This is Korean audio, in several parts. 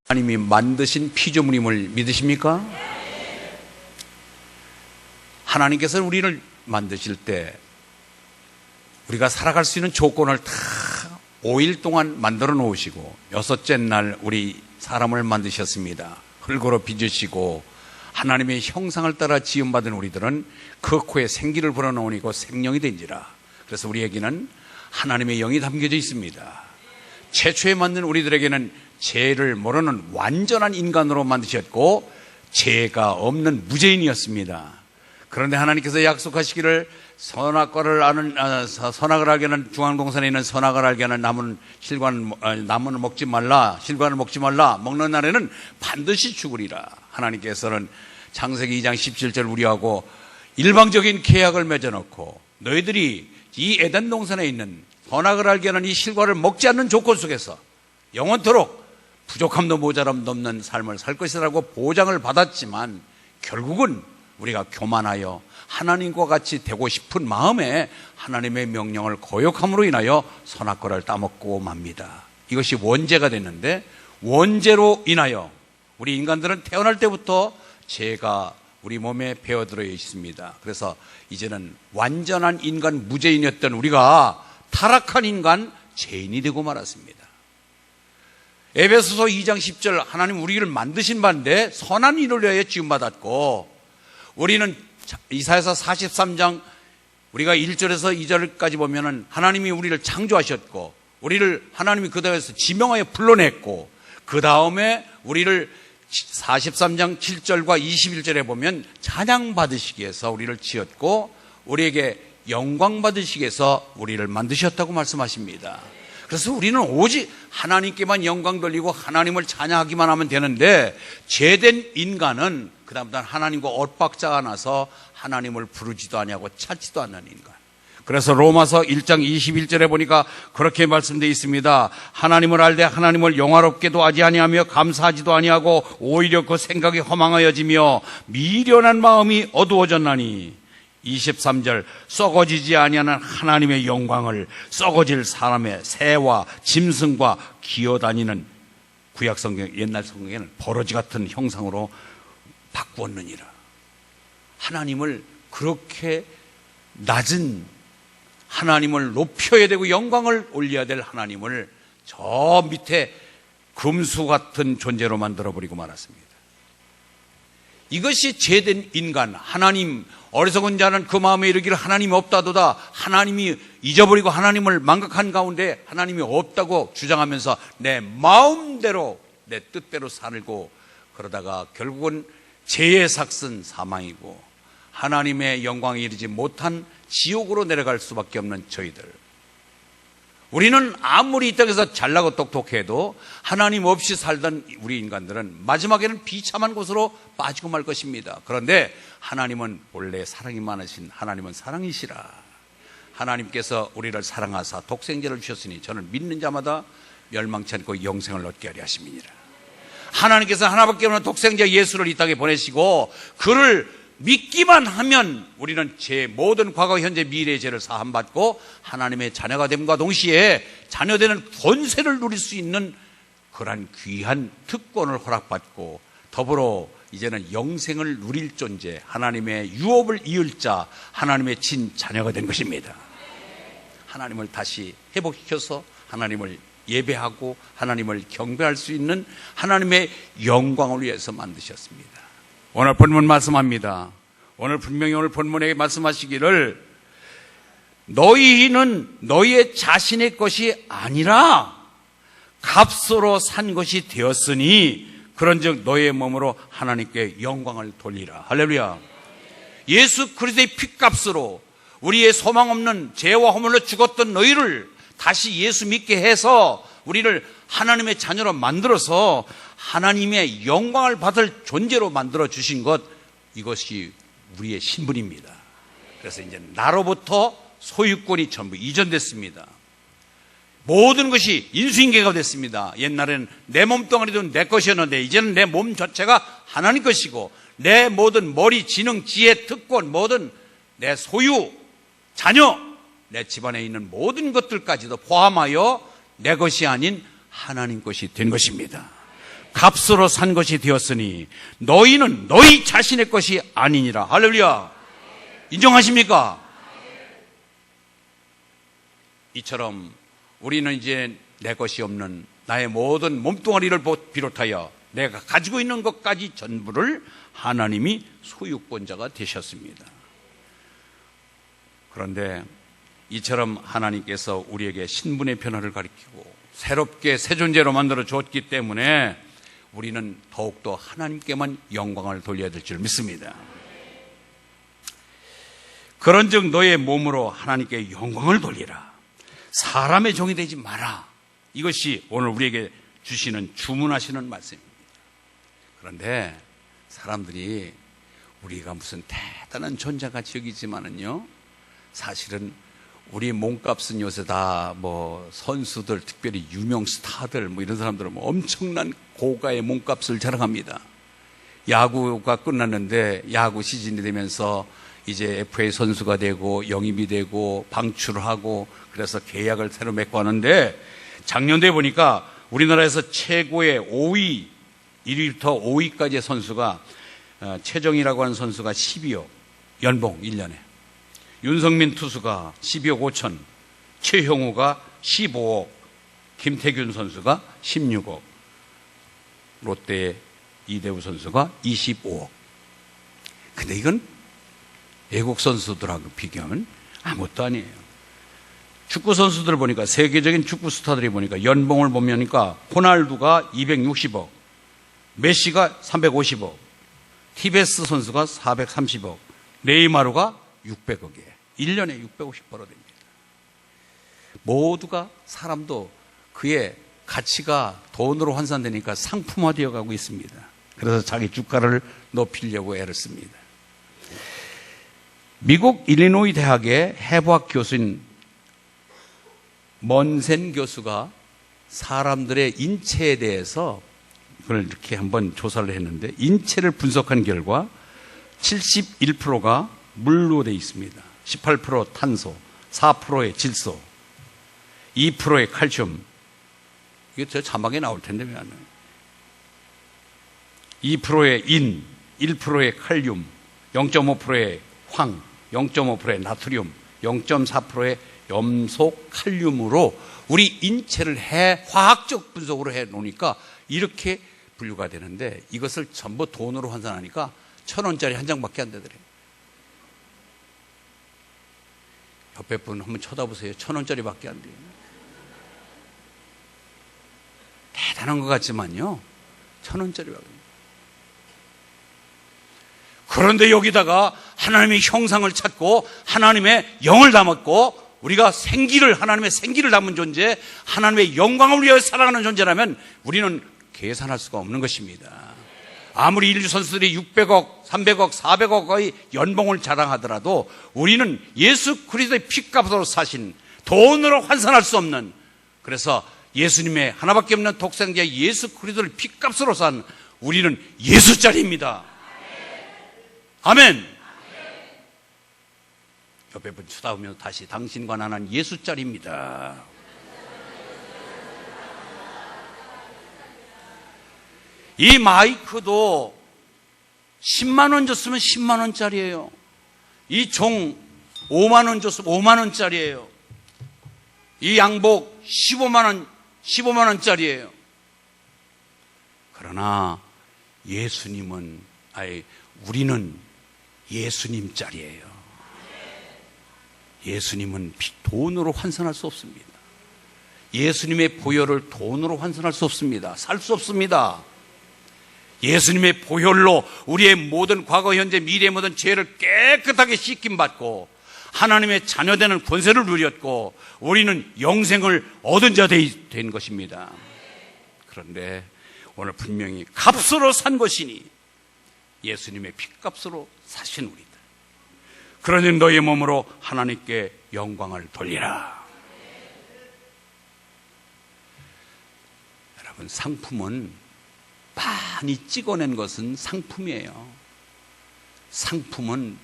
하나님이 만드신 피조물임을 믿으십니까? 하나님께서 우리를 만드실 때 우리가 살아갈 수 있는 조건을 다 5일 동안 만들어 놓으시고 여섯째 날 우리 사람을 만드셨습니다. 흙으로 빚으시고 하나님의 형상을 따라 지음받은 우리들은 그 코에 생기를 불어넣으니까 생명이 된지라. 그래서 우리에게는 하나님의 영이 담겨져 있습니다. 최초에 만든 우리들에게는 죄를 모르는 완전한 인간으로 만드셨고 죄가 없는 무죄인이었습니다. 그런데 하나님께서 약속하시기를 선악을 알게 하는 중앙동산에 있는 선악을 알게 하는 나무는 먹지 말라, 실과를 먹지 말라, 먹는 날에는 반드시 죽으리라. 하나님께서는 창세기 2장 17절 우리하고 일방적인 계약을 맺어놓고 너희들이 이 에덴 동산에 있는 선악을 알게 하는 이 실과를 먹지 않는 조건 속에서 영원토록 부족함도 모자람도 없는 삶을 살 것이라고 보장을 받았지만 결국은 우리가 교만하여 하나님과 같이 되고 싶은 마음에 하나님의 명령을 거역함으로 인하여 선악과를 따먹고 맙니다. 이것이 원죄가 됐는데 원죄로 인하여 우리 인간들은 태어날 때부터 죄가 우리 몸에 배어들어 있습니다. 그래서 이제는 완전한 인간 무죄인이었던 우리가 타락한 인간 죄인이 되고 말았습니다. 에베소서 2장 10절 하나님 우리를 만드신 바인데 선한 일을 위하여 지음받았고 우리는 이사야서 43장 우리가 1절에서 2절까지 보면은 하나님이 우리를 창조하셨고 우리를 하나님이 그 땅에서 지명하여 불러냈고 그 다음에 우리를 43장 7절과 21절에 보면 찬양 받으시기 위해서 우리를 지었고 우리에게 영광 받으시기 위해서 우리를 만드셨다고 말씀하십니다. 그래서 우리는 오직 하나님께만 영광 돌리고 하나님을 찬양하기만 하면 되는데 죄된 인간은 그 다음부터는 하나님과 엇박자가 나서 하나님을 부르지도 아니하고 찾지도 않는 인간. 그래서 로마서 1장 21절에 보니까 그렇게 말씀되어 있습니다. 하나님을 알되 하나님을 영화롭게도 하지 아니하며 감사하지도 아니하고 오히려 그 생각이 허망하여지며 미련한 마음이 어두워졌나니 23절 썩어지지 아니하는 하나님의 영광을 썩어질 사람의 새와 짐승과 기어다니는 구약성경 옛날 성경에는 버러지 같은 형상으로 바꾸었느니라. 하나님을 그렇게 낮은 하나님을 높여야 되고 영광을 올려야 될 하나님을 저 밑에 금수 같은 존재로 만들어버리고 말았습니다. 이것이 죄된 인간, 하나님 어리석은 자는 그 마음에 이르기를 하나님이 없다도다. 하나님이 잊어버리고 하나님을 망각한 가운데 하나님이 없다고 주장하면서 내 마음대로 내 뜻대로 살고 그러다가 결국은 죄의 삭슨 사망이고 하나님의 영광에 이르지 못한 지옥으로 내려갈 수밖에 없는 저희들. 우리는 아무리 이 땅에서 잘나고 똑똑해도 하나님 없이 살던 우리 인간들은 마지막에는 비참한 곳으로 빠지고 말 것입니다. 그런데 하나님은 원래 사랑이 많으신 하나님은 사랑이시라. 하나님께서 우리를 사랑하사 독생자를 주셨으니 저는 믿는 자마다 멸망치 않고 영생을 얻게 하려 하심이니라. 하나님께서 하나밖에 없는 독생자 예수를 이 땅에 보내시고 그를 믿기만 하면 우리는 제 모든 과거, 현재, 미래의 죄를 사함받고 하나님의 자녀가 됨과 동시에 자녀되는 권세를 누릴 수 있는 그러한 귀한 특권을 허락받고 더불어 이제는 영생을 누릴 존재, 하나님의 유업을 이을 자, 하나님의 친자녀가 된 것입니다. 하나님을 다시 회복시켜서 하나님을 예배하고 하나님을 경배할 수 있는 하나님의 영광을 위해서 만드셨습니다. 오늘 본문 말씀합니다. 오늘 분명히 오늘 본문에 말씀하시기를 너희는 너희의 자신의 것이 아니라 값으로 산 것이 되었으니 그런즉 너희의 몸으로 하나님께 영광을 돌리라. 할렐루야. 예수 그리스도의 핏값으로 우리의 소망 없는 죄와 허물로 죽었던 너희를 다시 예수 믿게 해서 우리를 하나님의 자녀로 만들어서 하나님의 영광을 받을 존재로 만들어 주신 것, 이것이 우리의 신분입니다. 그래서 이제 나로부터 소유권이 전부 이전됐습니다. 모든 것이 인수인계가 됐습니다. 옛날에는 내 몸뚱아리도 내 것이었는데 이제는 내 몸 자체가 하나님 것이고 내 모든 머리, 지능, 지혜, 특권, 모든 내 소유, 자녀, 내 집안에 있는 모든 것들까지도 포함하여 내 것이 아닌 하나님 것이 된 것입니다. 값으로 산 것이 되었으니 너희는 너희 자신의 것이 아니니라. 할렐루야. 인정하십니까? 이처럼 우리는 이제 내 것이 없는 나의 모든 몸뚱아리를 비롯하여 내가 가지고 있는 것까지 전부를 하나님이 소유권자가 되셨습니다. 그런데 이처럼 하나님께서 우리에게 신분의 변화를 가리키고 새롭게 새 존재로 만들어 줬기 때문에 우리는 더욱더 하나님께만 영광을 돌려야 될 줄 믿습니다. 그런즉 너의 몸으로 하나님께 영광을 돌리라. 사람의 종이 되지 마라. 이것이 오늘 우리에게 주시는 주문하시는 말씀입니다. 그런데 사람들이 우리가 무슨 대단한 존재같이 여기지만은요, 사실은 우리 몸값은 요새 다 선수들, 특별히 유명 스타들 이런 사람들은 엄청난 고가의 몸값을 자랑합니다. 야구가 끝났는데 야구 시즌이 되면서 이제 FA 선수가 되고 영입이 되고 방출하고 그래서 계약을 새로 맺고 하는데, 작년도에 보니까 우리나라에서 최고의 5위, 1위부터 5위까지의 선수가 최정이라고 하는 선수가 12억 연봉 1년에, 윤성민 투수가 12억 5천, 최형우가 15억, 김태균 선수가 16억, 롯데의 이대우 선수가 25억. 근데 이건 외국 선수들하고 비교하면 아무것도 아니에요. 축구 선수들 보니까, 세계적인 축구 스타들이 보니까 연봉을 보면니까 호날두가 260억, 메시가 350억, 티베스 선수가 430억, 네이마르가 600억이에요. 1년에 650 벌어듭니다. 모두가, 사람도 그의 가치가 돈으로 환산되니까 상품화되어 가고 있습니다. 그래서 자기 주가를 높이려고 애를 씁니다. 미국 일리노이 대학의 해부학 교수인 먼센 교수가 사람들의 인체에 대해서 그걸 이렇게 한번 조사를 했는데, 인체를 분석한 결과 71%가 물로 되어 있습니다. 18% 탄소, 4%의 질소, 2%의 칼슘. 이게 저 자막에 나올 텐데 왜 안 나와요? 2%의 인, 1%의 칼륨, 0.5%의 황, 0.5%의 나트륨, 0.4%의 염소, 칼륨으로 우리 인체를 화학적 분석으로 해 놓으니까 이렇게 분류가 되는데, 이것을 전부 돈으로 환산하니까 1,000원짜리 한 장밖에 안 되더래요. 옆에 분 한번 쳐다보세요. 1,000원짜리밖에 안 돼요. 대단한 것 같지만요, 1,000원짜리밖에 안 돼요. 그런데 여기다가 하나님의 형상을 찾고 하나님의 영을 담았고, 우리가 하나님의 생기를 담은 존재, 하나님의 영광을 위하여 살아가는 존재라면 우리는 계산할 수가 없는 것입니다. 아무리 인류 선수들이 600억, 300억, 400억의 연봉을 자랑하더라도 우리는 예수 그리스도의 피값으로 사신, 돈으로 환산할 수 없는, 그래서 예수님의 하나밖에 없는 독생자 예수 그리스도를 피값으로 산 우리는 예수짜리입니다. 아멘. 옆에 분 쳐다보면서 다시, 당신과 나는 예수짜리입니다. 이 마이크도 10만 원 줬으면 10만 원짜리예요. 이 종 5만 원 줬으면 5만 원짜리예요. 이 양복 15만 원짜리예요. 그러나 우리는 예수님짜리예요. 예수님은 돈으로 환산할 수 없습니다. 예수님의 보혈을 돈으로 환산할 수 없습니다. 살 수 없습니다. 예수님의 보혈로 우리의 모든 과거, 현재, 미래의 모든 죄를 깨끗하게 씻김받고 하나님의 자녀되는 권세를 누렸고 우리는 영생을 얻은 자 된 것입니다. 그런데 오늘 분명히 값으로 산 것이니 예수님의 피값으로 사신 우리들, 그러니 너의 몸으로 하나님께 영광을 돌리라. 여러분, 상품은 많이 찍어낸 것은 상품이에요. 상품은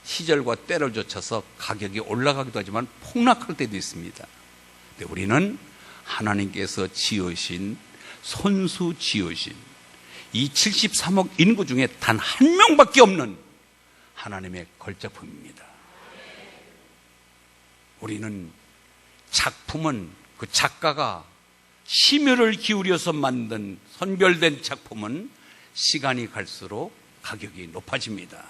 시절과 때를 쫓아서 가격이 올라가기도 하지만 폭락할 때도 있습니다. 근데 우리는 하나님께서 지으신, 손수 지으신 이 73억 인구 중에 단 한 명밖에 없는 하나님의 걸작품입니다. 우리는 작품은 그 작가가 심혈을 기울여서 만든 선별된 작품은 시간이 갈수록 가격이 높아집니다.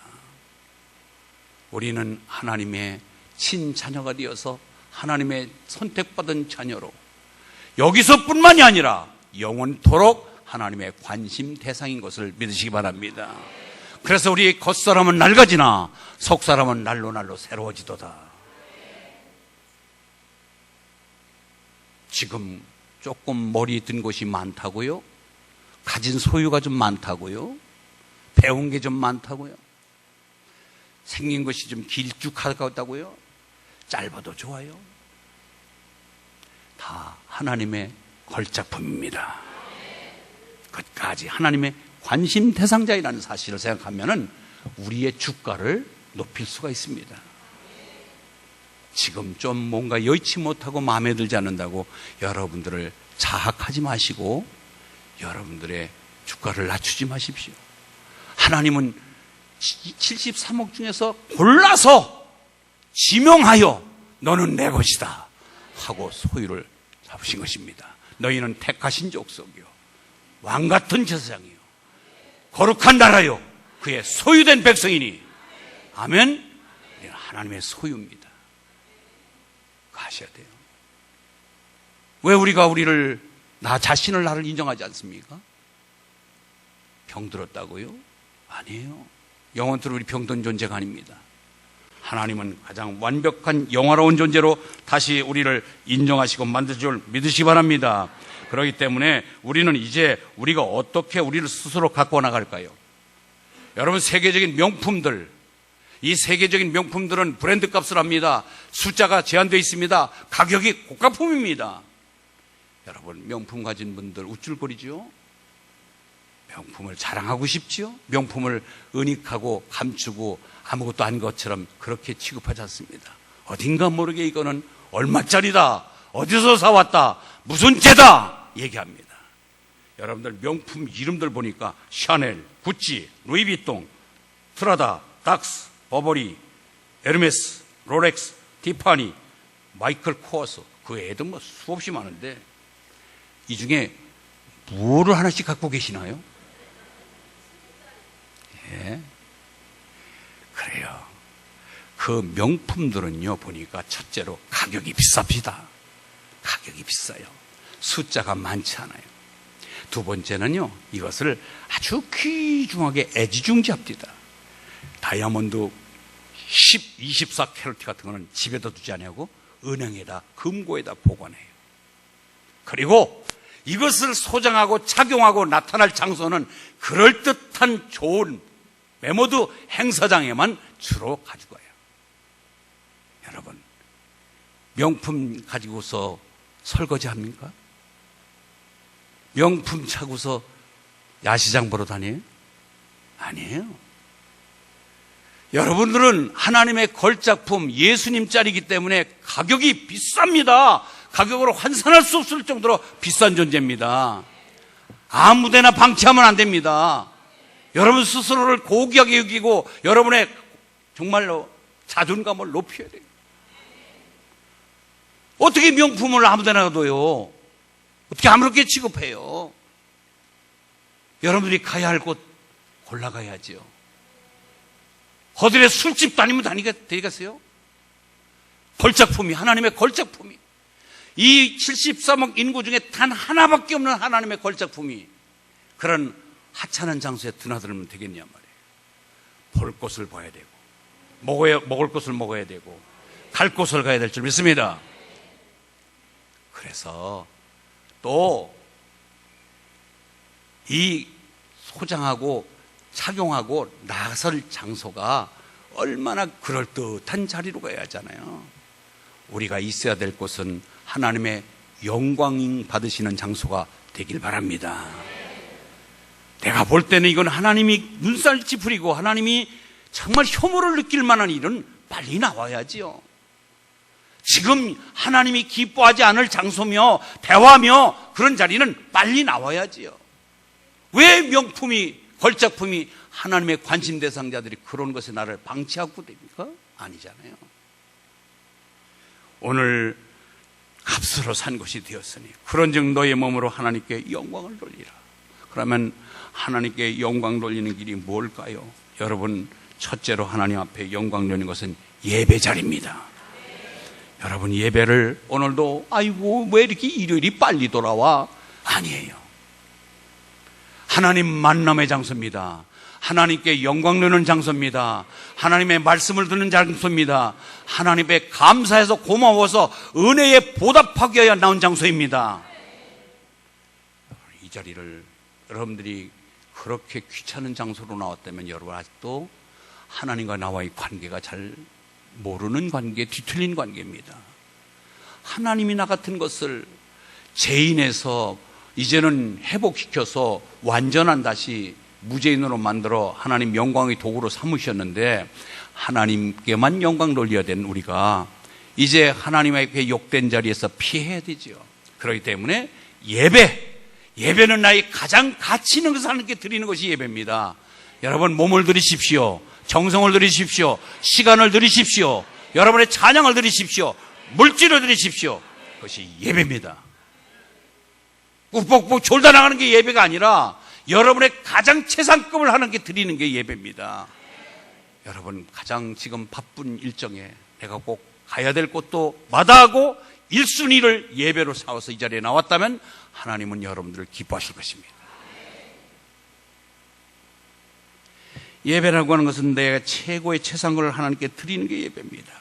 우리는 하나님의 친자녀가 되어서 하나님의 선택받은 자녀로 여기서뿐만이 아니라 영원토록 하나님의 관심 대상인 것을 믿으시기 바랍니다. 그래서 우리 겉사람은 낡아지나 속사람은 날로 새로워지도다. 지금 조금 머리 든 곳이 많다고요? 가진 소유가 좀 많다고요? 배운 게 좀 많다고요? 생긴 것이 좀 길쭉하다고요? 짧아도 좋아요. 다 하나님의 걸작품입니다. 끝까지 하나님의 관심 대상자이라는 사실을 생각하면 우리의 주가를 높일 수가 있습니다. 지금 좀 뭔가 여의치 못하고 마음에 들지 않는다고 여러분들을 자학하지 마시고 여러분들의 주가를 낮추지 마십시오. 하나님은 73억 중에서 골라서 지명하여 너는 내 것이다 하고 소유를 잡으신 것입니다. 너희는 택하신 족속이요 왕같은 제사장이요 거룩한 나라요 그의 소유된 백성이니 아멘. 우리는 하나님의 소유입니다. 아셔야 돼요. 왜 우리가 나 자신을 나를 인정하지 않습니까? 병들었다고요? 아니에요. 영원토록 우리 병든 존재가 아닙니다. 하나님은 가장 완벽한 영화로운 존재로 다시 우리를 인정하시고 만드실 줄 믿으시기 바랍니다. 그렇기 때문에 우리는 이제 우리가 어떻게 우리를 스스로 갖고 나갈까요? 여러분, 세계적인 명품들, 이 세계적인 명품들은 브랜드 값을 합니다. 숫자가 제한되어 있습니다. 가격이 고가품입니다. 여러분, 명품 가진 분들 우쭐거리죠? 명품을 자랑하고 싶지요? 명품을 은닉하고 감추고 아무것도 아닌 것처럼 그렇게 취급하지 않습니다. 어딘가 모르게 이거는 얼마짜리다, 어디서 사왔다, 무슨 죄다 얘기합니다. 여러분들 명품 이름들 보니까 샤넬, 구찌, 루이비통, 프라다, 닥스, 버버리, 에르메스, 롤렉스, 티파니, 마이클 코어스, 그 애들 뭐 수없이 많은데 이 중에 뭐를 하나씩 갖고 계시나요? 예. 그래요. 그 명품들은요, 보니까 첫째로 가격이 비쌉니다. 가격이 비싸요. 숫자가 많지 않아요. 두 번째는요, 이것을 아주 귀중하게 애지중지합니다. 다이아몬드 24캐럿 같은 거는 집에다 두지 않냐고 은행에다, 금고에다 보관해요. 그리고 이것을 소장하고 착용하고 나타날 장소는 그럴듯한 좋은 메모드 행사장에만 주로 가지고 가요. 여러분, 명품 가지고서 설거지 합니까? 명품 차고서 야시장 보러 다녀요? 아니에요. 여러분들은 하나님의 걸작품 예수님 짤이기 때문에 가격이 비쌉니다. 가격으로 환산할 수 없을 정도로 비싼 존재입니다. 아무데나 방치하면 안 됩니다. 여러분 스스로를 고귀하게 여기고 여러분의 정말로 자존감을 높여야 돼요. 어떻게 명품을 아무데나 둬요? 어떻게 아무렇게 취급해요? 여러분들이 가야 할 곳 골라가야죠. 허들의 술집 다니면 되겠어요? 걸작품이, 하나님의 걸작품이, 이 73억 인구 중에 단 하나밖에 없는 하나님의 걸작품이 그런 하찮은 장소에 드나들면 되겠냐 말이에요. 볼 곳을 봐야 되고 먹을 것을 먹어야 되고 갈 곳을 가야 될 줄 믿습니다. 그래서 또 이 소장하고 착용하고 나설 장소가 얼마나 그럴듯한 자리로 가야 하잖아요. 우리가 있어야 될 곳은 하나님의 영광 받으시는 장소가 되길 바랍니다. 내가 볼 때는 이건 하나님이 눈살 찌푸리고 하나님이 정말 혐오를 느낄 만한 일은 빨리 나와야지요. 지금 하나님이 기뻐하지 않을 장소며 대화며 그런 자리는 빨리 나와야지요. 왜 명품이, 걸작품이 하나님의 관심 대상자들이 그런 것에 나를 방치하고 됩니까? 아니잖아요. 오늘 값으로 산 것이 되었으니 그런즉 너의 몸으로 하나님께 영광을 돌리라. 그러면 하나님께 영광 돌리는 길이 뭘까요? 여러분, 첫째로 하나님 앞에 영광 돌리는 것은 예배 자리입니다. 여러분, 예배를 오늘도 아이고 왜 이렇게 일요일이 빨리 돌아와? 아니에요. 하나님 만남의 장소입니다. 하나님께 영광 돌리는 장소입니다. 하나님의 말씀을 듣는 장소입니다. 하나님께 감사해서 고마워서 은혜에 보답하기 위해 나온 장소입니다. 이 자리를 여러분들이 그렇게 귀찮은 장소로 나왔다면 여러분 아직도 하나님과 나와의 관계가 잘 모르는 관계, 뒤틀린 관계입니다. 하나님이 나 같은 것을 죄인에서 이제는 회복시켜서 완전한 다시 무죄인으로 만들어 하나님 영광의 도구로 삼으셨는데 하나님께만 영광 돌려야 되는 우리가 이제 하나님에게 욕된 자리에서 피해야 되죠. 그렇기 때문에 예배는 나의 가장 가치 있는 것을 하나님께 드리는 것이 예배입니다. 여러분, 몸을 드리십시오. 정성을 드리십시오. 시간을 드리십시오. 여러분의 찬양을 드리십시오. 물질을 드리십시오. 그것이 예배입니다. 꾹꾹꾹 졸다 나가는 게 예배가 아니라 여러분의 가장 최상급을 하나님께 드리는 게 예배입니다. 여러분, 가장 지금 바쁜 일정에 내가 꼭 가야 될 곳도 마다하고 1순위를 예배로 삼아서 이 자리에 나왔다면 하나님은 여러분들을 기뻐하실 것입니다. 예배라고 하는 것은 내가 최고의 최상급을 하나님께 드리는 게 예배입니다.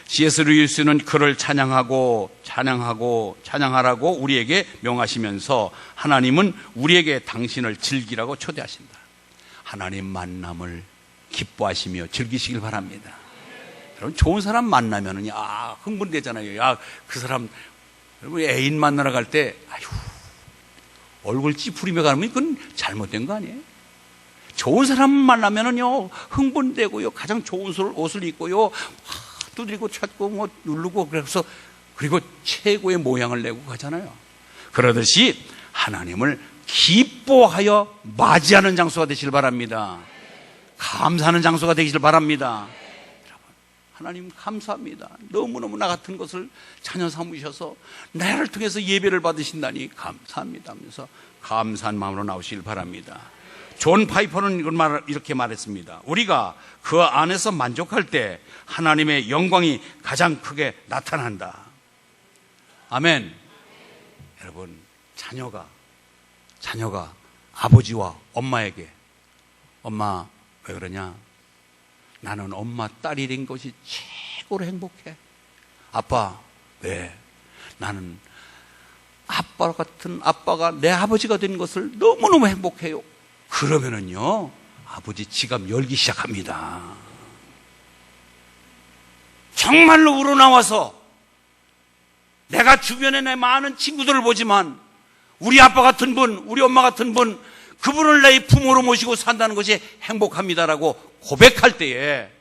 C.S. 루이스는 그를 찬양하라고 우리에게 명하시면서 하나님은 우리에게 당신을 즐기라고 초대하신다. 하나님 만남을 기뻐하시며 즐기시길 바랍니다. 여러분, 좋은 사람 만나면은 흥분되잖아요. 그 사람, 여러분, 애인 만나러 갈 때 얼굴 찌푸리며 가면 그건 잘못된 거 아니에요? 좋은 사람 만나면은요 흥분되고요, 가장 좋은 옷을 입고요, 두드리고 찾고 누르고 그리고 최고의 모양을 내고 가잖아요. 그러듯이 하나님을 기뻐하여 맞이하는 장소가 되시길 바랍니다. 감사하는 장소가 되시길 바랍니다. 여러분, 하나님 감사합니다. 너무너무 나 같은 것을 자녀 삼으셔서 나를 통해서 예배를 받으신다니 감사합니다 하면서 감사한 마음으로 나오시길 바랍니다. 존 파이퍼는 이렇게 말했습니다. 우리가 그 안에서 만족할 때 하나님의 영광이 가장 크게 나타난다. 아멘. 여러분, 자녀가 아버지와 엄마에게, 엄마 왜 그러냐? 나는 엄마 딸이 된 것이 최고로 행복해. 아빠 왜? 나는 아빠가 내 아버지가 된 것을 너무너무 행복해요. 그러면은요, 아버지 지갑 열기 시작합니다. 정말로 우러나와서 내가 주변에 내 많은 친구들을 보지만 우리 아빠 같은 분, 우리 엄마 같은 분, 그분을 내 부모로 모시고 산다는 것이 행복합니다라고 고백할 때에,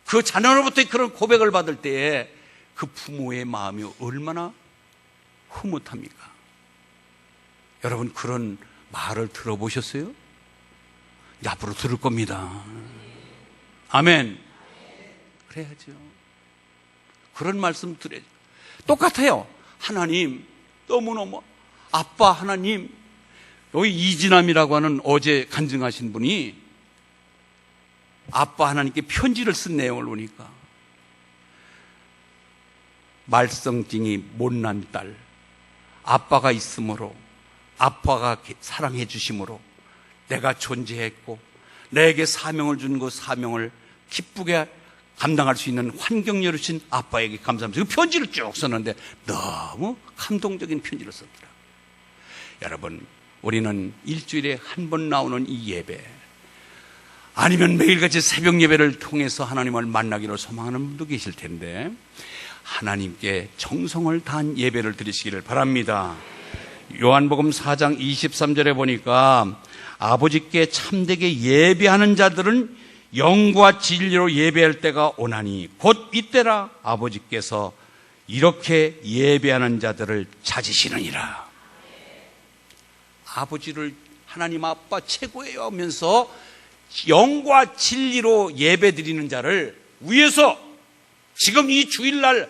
그 자녀로부터 그런 고백을 받을 때에 그 부모의 마음이 얼마나 흐뭇합니까? 여러분, 그런 말을 들어보셨어요? 앞으로 들을 겁니다. 아멘. 그래야죠. 그런 말씀 드려야죠. 똑같아요. 하나님, 너무너무 아빠 하나님, 여기 이진남이라고 하는 어제 간증하신 분이 아빠 하나님께 편지를 쓴 내용을 보니까, 말썽쟁이 못난 딸, 아빠가 있으므로, 아빠가 사랑해 주심으로 내가 존재했고 내게 사명을 준 그 사명을 기쁘게 감당할 수 있는 환경을 주신 아빠에게 감사합니다. 그 편지를 쭉 썼는데 너무 감동적인 편지를 썼더라고요. 여러분, 우리는 일주일에 한 번 나오는 이 예배, 아니면 매일같이 새벽 예배를 통해서 하나님을 만나기를 소망하는 분도 계실 텐데 하나님께 정성을 다한 예배를 드리시기를 바랍니다. 요한복음 4장 23절에 보니까 아버지께 참되게 예배하는 자들은 영과 진리로 예배할 때가 오나니 곧 이때라 아버지께서 이렇게 예배하는 자들을 찾으시느니라. 아버지를 하나님 아빠 최고예요 하면서 영과 진리로 예배 드리는 자를 위해서 지금 이 주일날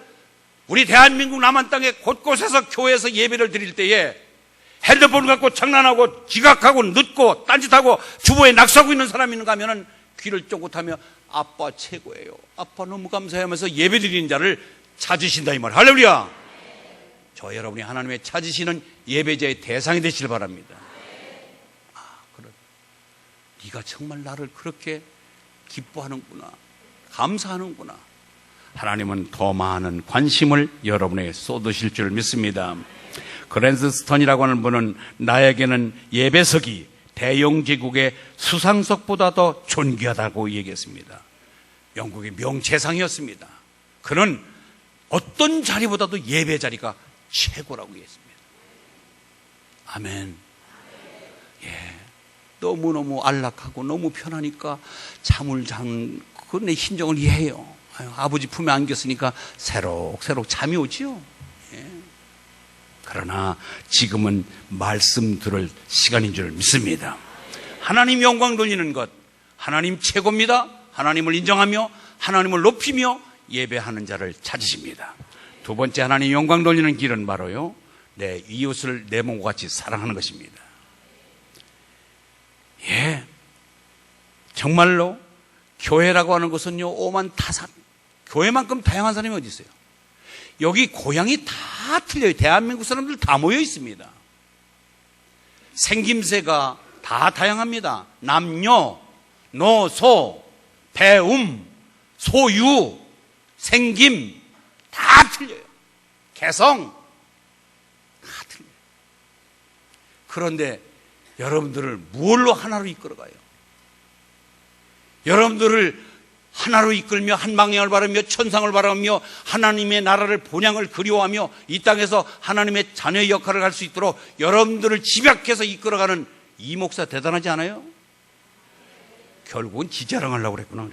우리 대한민국 남한 땅에 곳곳에서 교회에서 예배를 드릴 때에 핸드폰 갖고 장난하고 지각하고 늦고 딴짓하고 주보에 낙서하고 있는 사람이 있는가 하면은 귀를 쫑긋하며 아빠 최고예요, 아빠 너무 감사해요 하면서 예배 드리는 자를 찾으신다 이 말. 할렐루야. 저 여러분이 하나님의 찾으시는 예배자의 대상이 되시길 바랍니다. 그래, 네가 정말 나를 그렇게 기뻐하는구나, 감사하는구나. 하나님은 더 많은 관심을 여러분에게 쏟으실 줄 믿습니다. 그랜스 스턴이라고 하는 분은 나에게는 예배석이 대영제국의 수상석보다 더 존귀하다고 얘기했습니다. 영국의 명재상이었습니다. 그는 어떤 자리보다도 예배 자리가 최고라고 얘기했습니다. 아멘. 예, 너무너무 안락하고 너무 편하니까 잠을 잔 그 내 심정을 이해해요. 아버지 품에 안겼으니까 새록새록 잠이 오지요. 예. 그러나 지금은 말씀 들을 시간인 줄 믿습니다. 하나님 영광 돌리는 것, 하나님 최고입니다. 하나님을 인정하며 하나님을 높이며 예배하는 자를 찾으십니다. 두 번째 하나님 영광 돌리는 길은 바로요, 내 이웃을 내 몸과 같이 사랑하는 것입니다. 예, 정말로 교회라고 하는 것은요, 오만타산, 교회만큼 다양한 사람이 어디 있어요? 여기 고향이 다 틀려요. 대한민국 사람들 다 모여 있습니다. 생김새가 다 다양합니다. 남녀, 노소, 배움, 소유, 생김 다 틀려요. 개성 다 틀려요. 그런데 여러분들을 무엇로 하나로 이끌어가요? 여러분들을 하나로 이끌며 한 방향을 바라며 천상을 바라며 하나님의 나라를 본향을 그리워하며 이 땅에서 하나님의 자녀의 역할을 할 수 있도록 여러분들을 집약해서 이끌어가는 이 목사 대단하지 않아요? 결국은 지자랑하려고 그랬구나.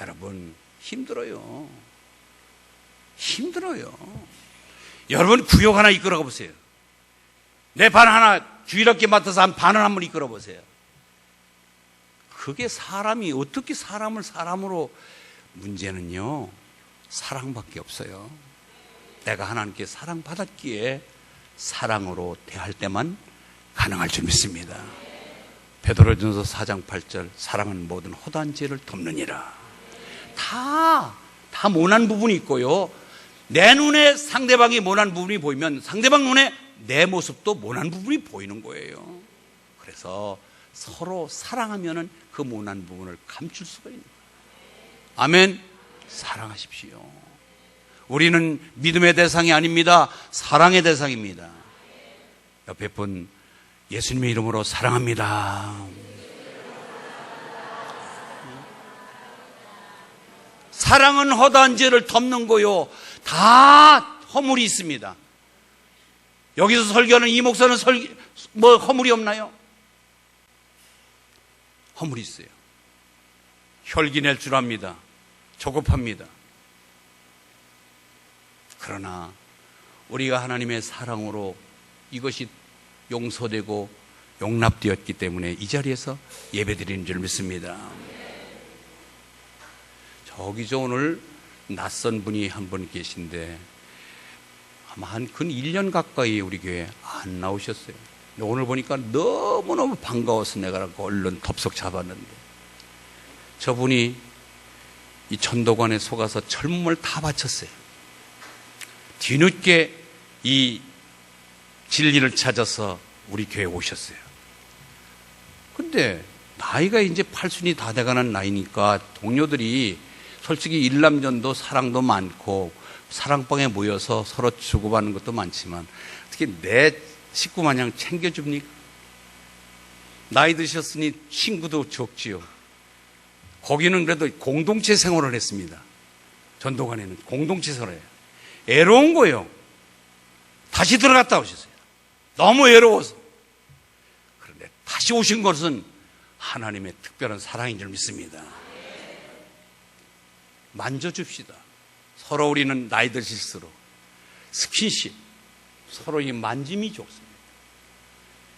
여러분 힘들어요. 힘들어요. 여러분 구역 하나 이끌어가 보세요. 내 반 하나 주일학교 맡아서 한 반을 한번 이끌어 보세요. 그게 사람이 어떻게 사람을 사람으로, 문제는요 사랑밖에 없어요. 내가 하나님께 사랑받았기에 사랑으로 대할 때만 가능할 줄 믿습니다. 베드로전서 4장 8절, 사랑은 모든 허다한 죄를 덮느니라. 다 모난 부분이 있고요, 내 눈에 상대방이 모난 부분이 보이면 상대방 눈에 내 모습도 모난 부분이 보이는 거예요. 그래서 서로 사랑하면은 그 모난 부분을 감출 수가 있는 거예요. 아멘. 사랑하십시오. 우리는 믿음의 대상이 아닙니다. 사랑의 대상입니다. 옆에 분 예수님의 이름으로 사랑합니다. 사랑은 허다한 죄를 덮는 거요. 다 허물이 있습니다. 여기서 설교하는 이 목사는 허물이 없나요? 허물이 있어요. 혈기 낼 줄 압니다. 조급합니다. 그러나 우리가 하나님의 사랑으로 이것이 용서되고 용납되었기 때문에 이 자리에서 예배드리는 줄 믿습니다. 저기서 오늘 낯선 분이 한 분 계신데 아마 한 근 1년 가까이 우리 교회에 안 나오셨어요. 오늘 보니까 너무너무 반가워서 내가 얼른 덥석 잡았는데, 저분이 이 전도관에 속아서 젊음을 다 바쳤어요. 뒤늦게 이 진리를 찾아서 우리 교회에 오셨어요. 근데 나이가 이제 80이 다 돼가는 나이니까 동료들이 솔직히 일남전도 사랑도 많고 사랑방에 모여서 서로 주고받는 것도 많지만 어떻게 내 식구 마냥 챙겨줍니까? 나이 드셨으니 친구도 적지요. 거기는 그래도 공동체 생활을 했습니다. 전도관에는 공동체 생활을 해요. 애로운 거예요. 다시 들어갔다 오셨어요. 너무 애로워서. 그런데 다시 오신 것은 하나님의 특별한 사랑인 줄 믿습니다. 만져줍시다. 서로 우리는 나이 드실수록 스킨십, 서로 이 만짐이 좋습니다.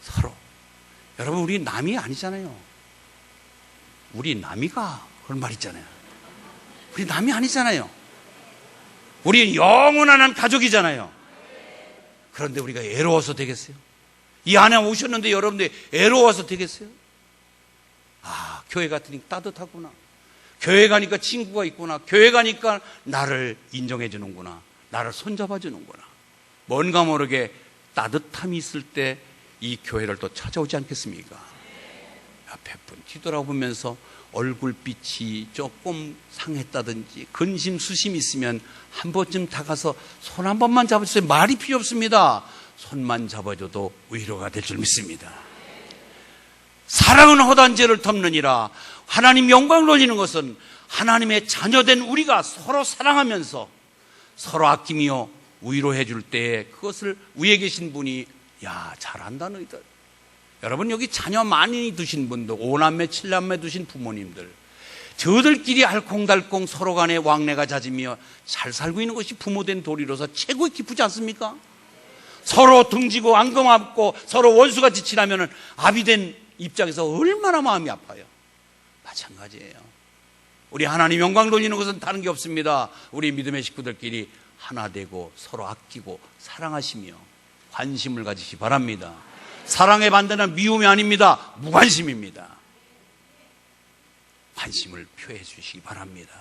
서로. 여러분, 우리 남이 아니잖아요. 우리 남이가 그런 말 있잖아요. 우리 남이 아니잖아요. 우리 영원한 가족이잖아요. 그런데 우리가 애로워서 되겠어요? 이 안에 오셨는데 여러분들 애로워서 되겠어요? 아, 교회 갔더니 따뜻하구나. 교회 가니까 친구가 있구나. 교회 가니까 나를 인정해 주는구나. 나를 손잡아 주는구나. 뭔가 모르게 따뜻함이 있을 때 이 교회를 또 찾아오지 않겠습니까? 옆에 분 뒤돌아보면서 얼굴빛이 조금 상했다든지 근심 수심이 있으면 한 번쯤 다가서 손 한 번만 잡아주세요. 말이 필요 없습니다. 손만 잡아줘도 위로가 될 줄 믿습니다. 사랑은 허다한 죄를 덮느니라. 하나님 영광을 돌리는 것은 하나님의 자녀된 우리가 서로 사랑하면서 서로 아끼며 위로해 줄 때에 그것을 위에 계신 분이 야, 잘한다 너희들. 여러분, 여기 자녀 많이 두신 분들, 5남매 7남매 두신 부모님들, 저들끼리 알콩달콩 서로 간에 왕래가 잦으며 잘 살고 있는 것이 부모된 도리로서 최고의 기쁘지 않습니까? 서로 등지고 앙금없고 서로 원수같이 지나면 아비된 입장에서 얼마나 마음이 아파요. 마찬가지예요. 우리 하나님 영광 돌리는 것은 다른 게 없습니다. 우리 믿음의 식구들끼리 하나 되고 서로 아끼고 사랑하시며 관심을 가지시 바랍니다. 사랑의 반대는 미움이 아닙니다. 무관심입니다. 관심을 표해 주시기 바랍니다.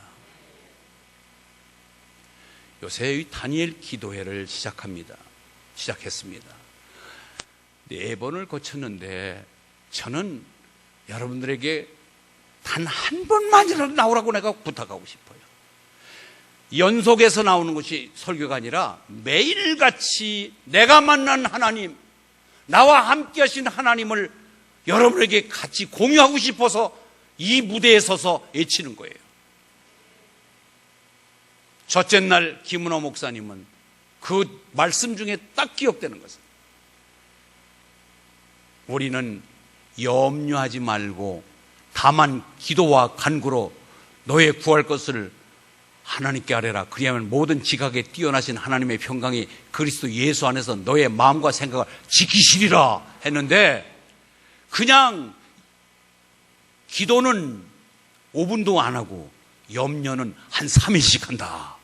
요새 이 다니엘 기도회를 시작했습니다. 4번을 거쳤는데 저는 여러분들에게 단 한 번만이라도 나오라고 내가 부탁하고 싶어요. 연속해서 나오는 것이 설교가 아니라 매일같이 내가 만난 하나님, 나와 함께 하신 하나님을 여러분에게 같이 공유하고 싶어서 이 무대에 서서 외치는 거예요. 첫째 날 김은호 목사님은 그 말씀 중에 딱 기억되는 것은 우리는 염려하지 말고 다만 기도와 간구로 너의 구할 것을 하나님께 아뢰라. 그리하면 모든 지각에 뛰어나신 하나님의 평강이 그리스도 예수 안에서 너의 마음과 생각을 지키시리라 했는데, 그냥 기도는 5분도 안 하고 염려는 한 3일씩 한다.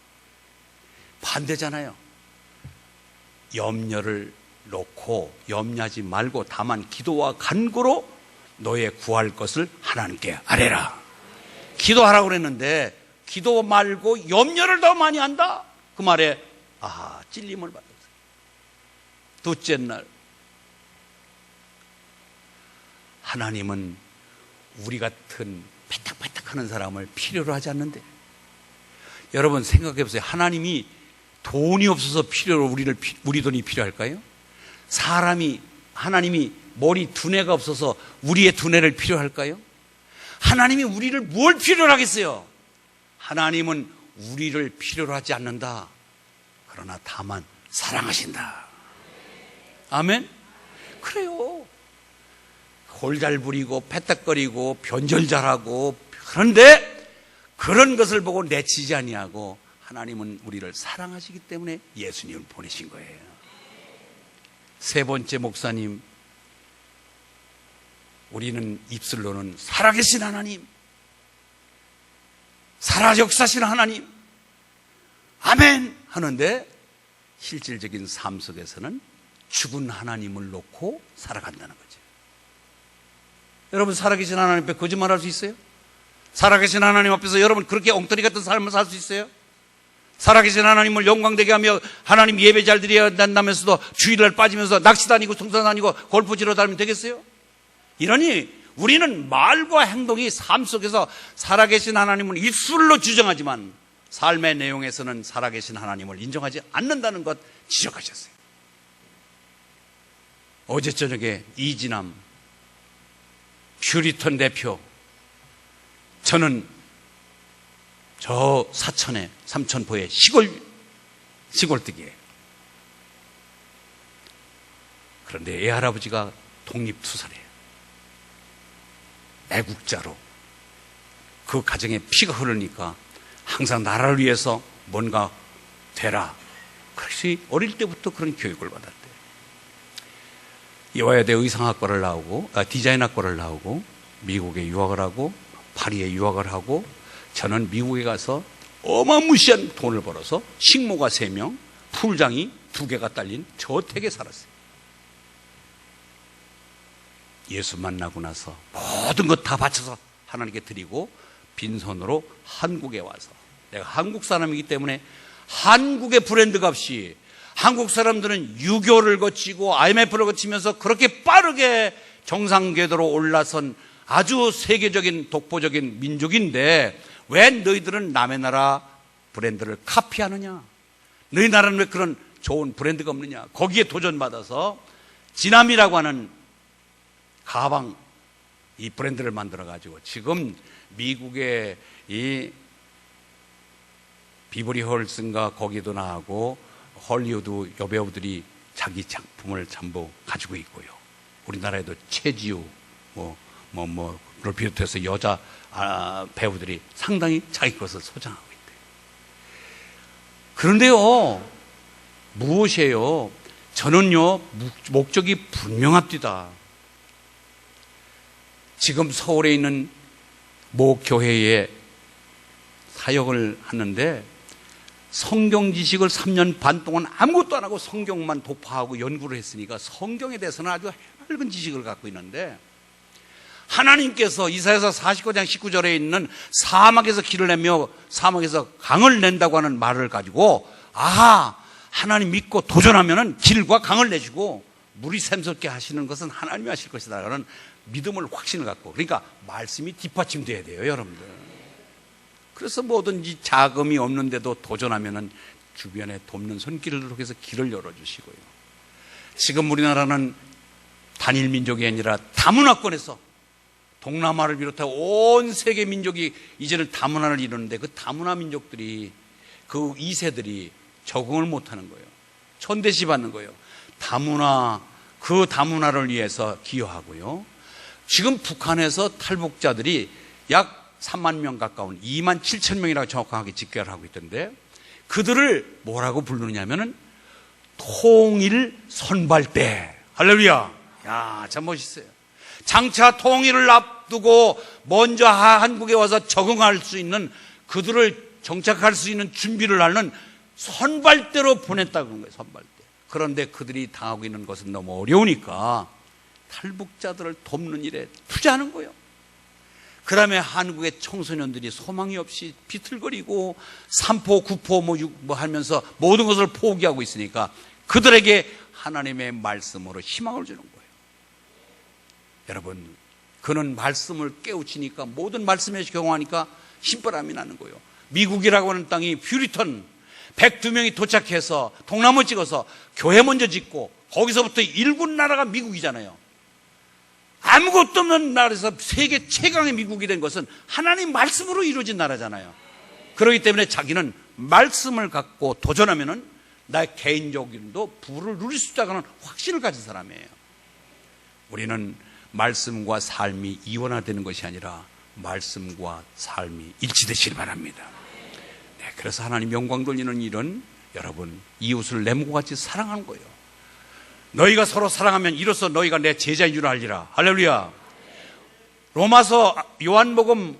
반대잖아요. 염려를 놓고 염려하지 말고 다만 기도와 간구로 너의 구할 것을 하나님께 아뢰라. 기도하라고 그랬는데 기도 말고 염려를 더 많이 한다? 그 말에 찔림을 받았어요. 둘째 날, 하나님은 우리 같은 패딱패딱하는 사람을 필요로 하지 않는데, 여러분 생각해 보세요. 하나님이 돈이 없어서 필요로 우리 돈이 필요할까요? 하나님이 머리 두뇌가 없어서 우리의 두뇌를 필요할까요? 하나님이 우리를 뭘 필요로 하겠어요? 하나님은 우리를 필요로 하지 않는다. 그러나 다만 사랑하신다. 아멘? 그래요. 골잘 부리고 패딱거리고 변절 잘하고, 그런데 그런 것을 보고 내치지 아니하고 하나님은 우리를 사랑하시기 때문에 예수님을 보내신 거예요. 세 번째 목사님, 우리는 입술로는 살아계신 하나님, 살아 역사신 하나님, 아멘 하는데 실질적인 삶 속에서는 죽은 하나님을 놓고 살아간다는 거죠. 여러분, 살아계신 하나님 앞에 거짓말할 수 있어요? 살아계신 하나님 앞에서 여러분 그렇게 엉터리 같은 삶을 살 수 있어요? 살아계신 하나님을 영광되게 하며 하나님 예배 잘 드려야 된다면서도 주일날 빠지면서 낚시 다니고 등산 다니고 골프 치러 다니면 되겠어요? 이러니 우리는 말과 행동이 삶 속에서 살아계신 하나님은 입술로 주장하지만 삶의 내용에서는 살아계신 하나님을 인정하지 않는다는 것 지적하셨어요. 어제 저녁에 이진남 퓨리턴 대표, 저는 저 사천에 삼천포의 시골뜨기예요. 그런데 애 할아버지가 독립투사래요. 애국자로 그 가정에 피가 흐르니까 항상 나라를 위해서 뭔가 되라. 그래서 어릴 때부터 그런 교육을 받았대요. 이화여대 의상학과를 나오고 디자인학과를 나오고 미국에 유학을 하고 파리에 유학을 하고 저는 미국에 가서 어마무시한 돈을 벌어서 식모가 3명, 풀장이 2개가 딸린 저택에 살았어요. 예수 만나고 나서 모든 것 다 바쳐서 하나님께 드리고 빈손으로 한국에 와서 내가 한국 사람이기 때문에 한국의 브랜드 값이 한국 사람들은 유교를 거치고 IMF를 거치면서 그렇게 빠르게 정상궤도로 올라선 아주 세계적인 독보적인 민족인데 왜 너희들은 남의 나라 브랜드를 카피하느냐? 너희 나라는 왜 그런 좋은 브랜드가 없느냐? 거기에 도전받아서 지남이라고 하는 가방 이 브랜드를 만들어 가지고 지금 미국의 이 비버리 홀슨가 거기도 나하고 헐리우드 여배우들이 자기 작품을 전부 가지고 있고요. 우리나라에도 최지우 를 비롯해서 여자 배우들이 상당히 자기 것을 소장하고 있대요. 그런데요, 무엇이에요? 저는요, 목적이 분명합니다. 지금 서울에 있는 모 교회에 사역을 하는데 성경 지식을 3년 반 동안 아무것도 안 하고 성경만 독파하고 연구를 했으니까 성경에 대해서는 아주 해맑은 지식을 갖고 있는데 하나님께서 이사야서 49장 19절에 있는 사막에서 길을 내며 사막에서 강을 낸다고 하는 말을 가지고 아하, 하나님 믿고 도전하면은 길과 강을 내주고 물이 샘솟게 하시는 것은 하나님이 하실 것이다 라는 믿음을 확신을 갖고, 그러니까 말씀이 뒷받침돼야 돼요, 여러분들. 그래서 뭐든지 자금이 없는데도 도전하면은 주변에 돕는 손길을 통해서 길을 열어주시고요. 지금 우리나라는 단일 민족이 아니라 다문화권에서 동남아를 비롯하고 온 세계 민족이 이제는 다문화를 이루는데 그 다문화 민족들이 그 2세들이 적응을 못하는 거예요. 천대시 받는 거예요. 그 다문화를 위해서 기여하고요. 지금 북한에서 탈북자들이 약 3만 명 가까운 2만 7천 명이라고 정확하게 집계를 하고 있던데 그들을 뭐라고 부르느냐면은 통일 선발대. 할렐루야. 야, 참 멋있어요. 장차 통일을 앞두고 먼저 한국에 와서 적응할 수 있는 그들을 정착할 수 있는 준비를 하는 선발대로 보냈다는 거예요. 선발대. 그런데 그들이 당하고 있는 것은 너무 어려우니까 탈북자들을 돕는 일에 투자하는 거예요. 그 다음에 한국의 청소년들이 소망이 없이 비틀거리고 3포, 9포 하면서 모든 것을 포기하고 있으니까 그들에게 하나님의 말씀으로 희망을 주는 거예요. 여러분, 그는 말씀을 깨우치니까 모든 말씀에 경험하니까 신바람이 나는 거예요. 미국이라고 하는 땅이 퓨리턴 102명이 도착해서 통나무 찍어서 교회 먼저 짓고 거기서부터 일군 나라가 미국이잖아요. 아무것도 없는 나라에서 세계 최강의 미국이 된 것은 하나님 말씀으로 이루어진 나라잖아요. 그렇기 때문에 자기는 말씀을 갖고 도전하면은 나의 개인적인도 부를 누릴 수 있다는 확신을 가진 사람이에요. 우리는 말씀과 삶이 이원화되는 것이 아니라 말씀과 삶이 일치되시길 바랍니다. 네, 그래서 하나님 영광 돌리는 일은 여러분 이웃을 내 몸과 같이 사랑하는 거예요. 너희가 서로 사랑하면 이로써 너희가 내 제자인 줄 알리라. 할렐루야. 로마서 요한복음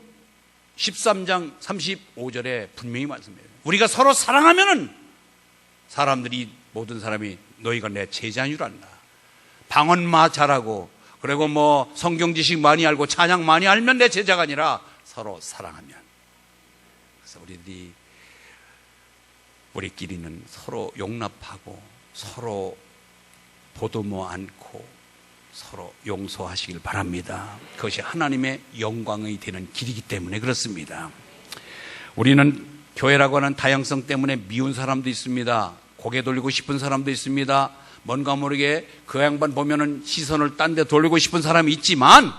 13장 35절에 분명히 말씀해요. 우리가 서로 사랑하면은 모든 사람이 너희가 내 제자인 줄 안다. 방언마 잘하고 그리고 뭐 성경 지식 많이 알고 찬양 많이 알면 내 제자가 아니라 서로 사랑하면. 그래서 우리끼리는 서로 용납하고 서로 보듬어 안고 서로 용서하시길 바랍니다. 그것이 하나님의 영광이 되는 길이기 때문에 그렇습니다. 우리는 교회라고 하는 다양성 때문에 미운 사람도 있습니다. 고개 돌리고 싶은 사람도 있습니다. 뭔가 모르게 그 양반 보면은 시선을 딴 데 돌리고 싶은 사람이 있지만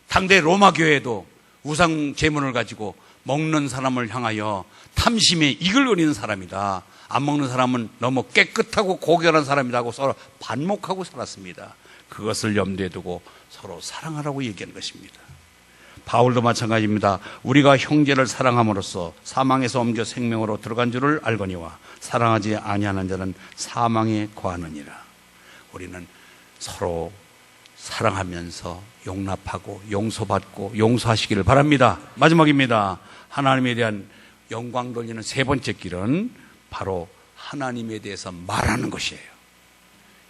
당대 로마 교회도 우상 제문을 가지고 먹는 사람을 향하여 탐심에 이글거리는 사람이다. 안 먹는 사람은 너무 깨끗하고 고결한 사람이다 하고 서로 반목하고 살았습니다. 그것을 염두에 두고 서로 사랑하라고 얘기하는 것입니다. 바울도 마찬가지입니다. 우리가 형제를 사랑함으로써 사망에서 옮겨 생명으로 들어간 줄을 알거니와 사랑하지 아니하는 자는 사망에 거하느니라. 우리는 서로 사랑하면서 용납하고 용서받고 용서하시기를 바랍니다. 마지막입니다. 하나님에 대한 영광 돌리는 세 번째 길은 바로 하나님에 대해서 말하는 것이에요.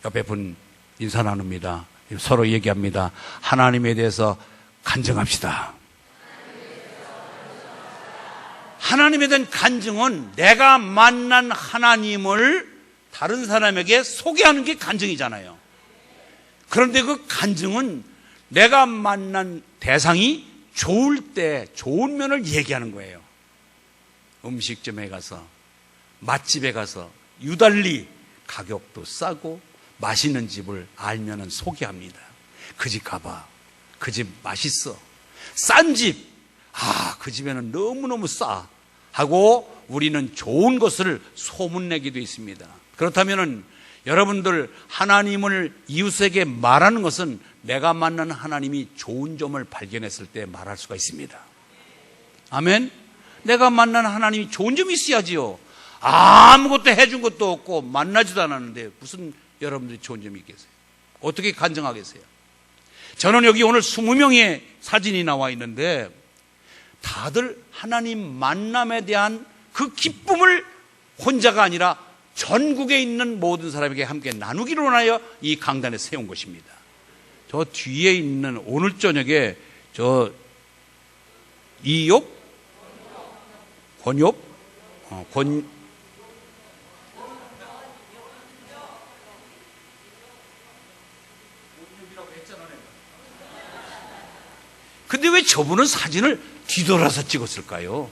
옆에 분 인사 나눕니다. 서로 얘기합니다. 하나님에 대해서 간증합시다. 하나님에 대한 간증은 내가 만난 하나님을 다른 사람에게 소개하는 게 간증이잖아요. 그런데 그 간증은 내가 만난 대상이 좋을 때 좋은 면을 얘기하는 거예요. 음식점에 가서, 맛집에 가서 유달리 가격도 싸고 맛있는 집을 알면은 소개합니다. 그 집 가봐. 그 집 맛있어. 싼 집. 그 집에는 너무너무 싸. 하고 우리는 좋은 것을 소문내기도 있습니다. 그렇다면은 여러분들 하나님을 이웃에게 말하는 것은 내가 만난 하나님이 좋은 점을 발견했을 때 말할 수가 있습니다. 아멘? 내가 만난 하나님이 좋은 점이 있어야지요. 아무것도 해준 것도 없고 만나지도 않았는데 무슨 여러분들이 좋은 점이 있겠어요? 어떻게 간증하겠어요? 저는 여기 오늘 20명의 사진이 나와 있는데 다들 하나님 만남에 대한 그 기쁨을 혼자가 아니라 전국에 있는 모든 사람에게 함께 나누기로 하여 이 강단에 세운 것입니다. 저 뒤에 있는 오늘 저녁에 저 이욥? 권욥? 근데 왜 저분은 사진을 뒤돌아서 찍었을까요?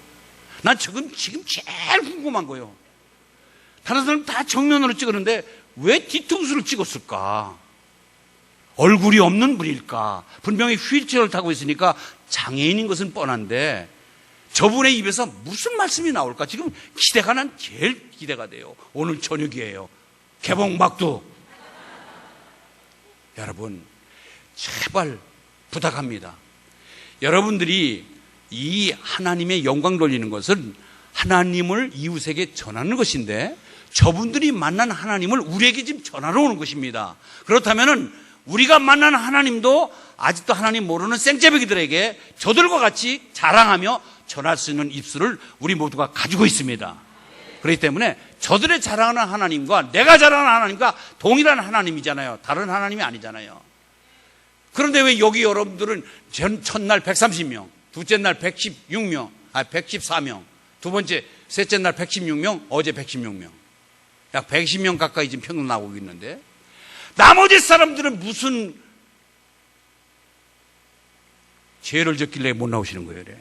난 지금 제일 궁금한 거예요. 다른 사람 다 정면으로 찍었는데 왜 뒤통수를 찍었을까? 얼굴이 없는 분일까? 분명히 휠체어를 타고 있으니까 장애인인 것은 뻔한데 저분의 입에서 무슨 말씀이 나올까? 지금 기대가 난 제일 기대가 돼요. 오늘 저녁이에요. 개봉막두. 여러분 제발 부탁합니다. 여러분들이 이 하나님의 영광 돌리는 것은 하나님을 이웃에게 전하는 것인데 저분들이 만난 하나님을 우리에게 지금 전하러 오는 것입니다. 그렇다면 우리가 만난 하나님도 아직도 하나님 모르는 생제배기들에게 저들과 같이 자랑하며 전할 수 있는 입술을 우리 모두가 가지고 있습니다. 그렇기 때문에 저들의 자랑하는 하나님과 내가 자랑하는 하나님과 동일한 하나님이잖아요. 다른 하나님이 아니잖아요. 그런데 왜 여기 여러분들은 첫날 130명, 둘째 날 114명, 두 번째, 셋째 날 116명, 어제 116명. 약 110명 가까이 지금 평균 나오고 있는데 나머지 사람들은 무슨 죄를 졌길래 못 나오시는 거예요? 그래?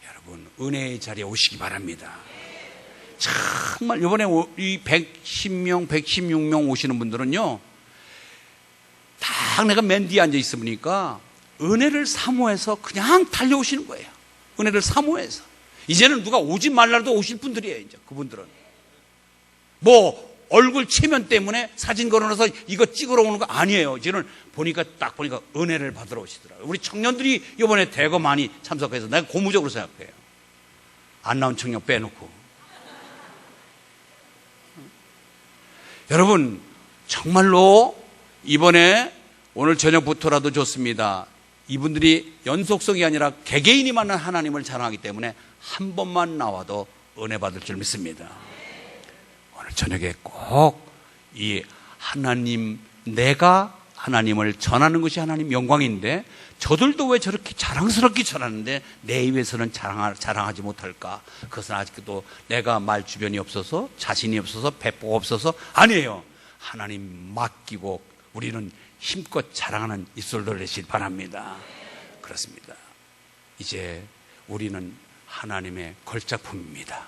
여러분 은혜의 자리에 오시기 바랍니다. 정말 이번에 이 110명, 116명 오시는 분들은요 딱 내가 맨 뒤에 앉아 있으니까 은혜를 사모해서 그냥 달려오시는 거예요. 은혜를 사모해서. 이제는 누가 오지 말라도 오실 분들이에요. 이제 그분들은 뭐 얼굴 체면 때문에 사진 걸어놔서 이거 찍으러 오는 거 아니에요. 이제는 딱 보니까 은혜를 받으러 오시더라고요. 우리 청년들이 이번에 대거 많이 참석해서 내가 고무적으로 생각해요. 안 나온 청년 빼놓고. 여러분 정말로 이번에 오늘 저녁부터라도 좋습니다. 이분들이 연속성이 아니라 개개인이 만난 하나님을 자랑하기 때문에 한 번만 나와도 은혜 받을 줄 믿습니다. 오늘 저녁에 꼭 이 하나님, 내가 하나님을 전하는 것이 하나님 영광인데 저들도 왜 저렇게 자랑스럽게 전하는데 내 입에서는 자랑하지 못할까? 그것은 아직도 내가 말 주변이 없어서, 자신이 없어서, 배포가 없어서 아니에요. 하나님 맡기고 우리는 힘껏 자랑하는 입술을 내시길 바랍니다. 그렇습니다. 이제 우리는 하나님의 걸작품입니다.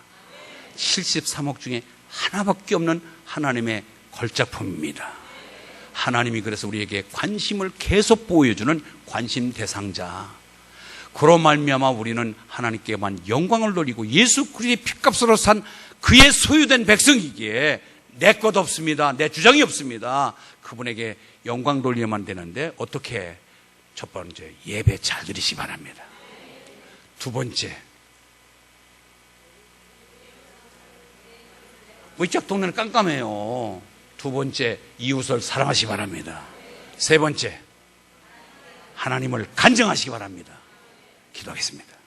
73억 중에 하나밖에 없는 하나님의 걸작품입니다. 하나님이 그래서 우리에게 관심을 계속 보여주는 관심 대상자. 그로 말미암아 우리는 하나님께만 영광을 돌리고 예수 그리스도의 피값으로 산 그의 소유된 백성이기에 내 것 없습니다. 내 주장이 없습니다. 그분에게 영광 돌려야만 되는데 어떻게? 첫 번째, 예배 잘 드리시기 바랍니다. 두 번째, 뭐 이쪽 동네는 깜깜해요. 두 번째, 이웃을 사랑하시기 바랍니다. 세 번째, 하나님을 간증하시기 바랍니다. 기도하겠습니다.